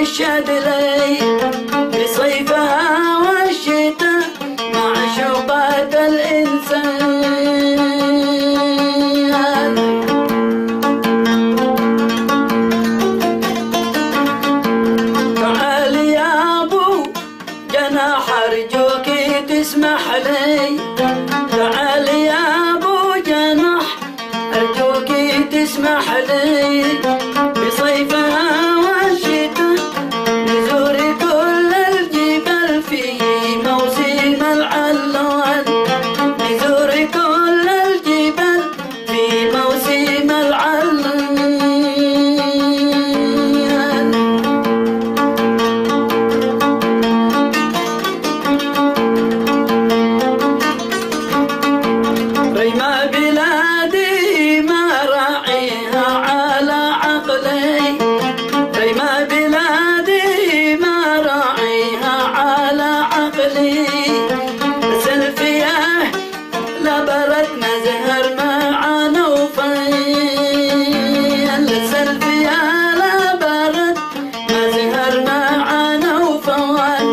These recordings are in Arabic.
الشدلي بصيفها والشتاء مع شوقات الإنسان. تعال يا أبو جناح أرجوك تسمح لي، تعال يا أبو جناح أرجوك تسمح لي بصيفها والشتاء نزور كل الجبال في موسم العلوان، نزور كل الجبال في موسم العلوان. ريما بلادي ما راعيها على عقلي، ريما بلادي ما راعيها على عقلي، سلفيه لبرتنا زهر مع نوفل، سلفيه لبرت ما زهر مع نوفل.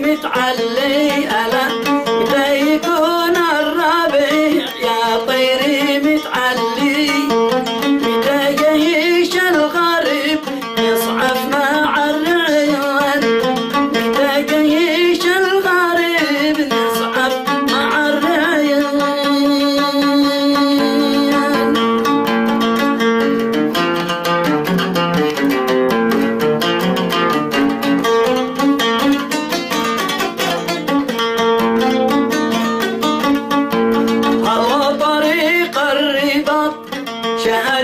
متعلي ألا متى يكون الربيع يا طيري متعلي، متى يعيش الغريب يصعف مع الريان، متى يعيش الغريب يصعف مع الريان. شهد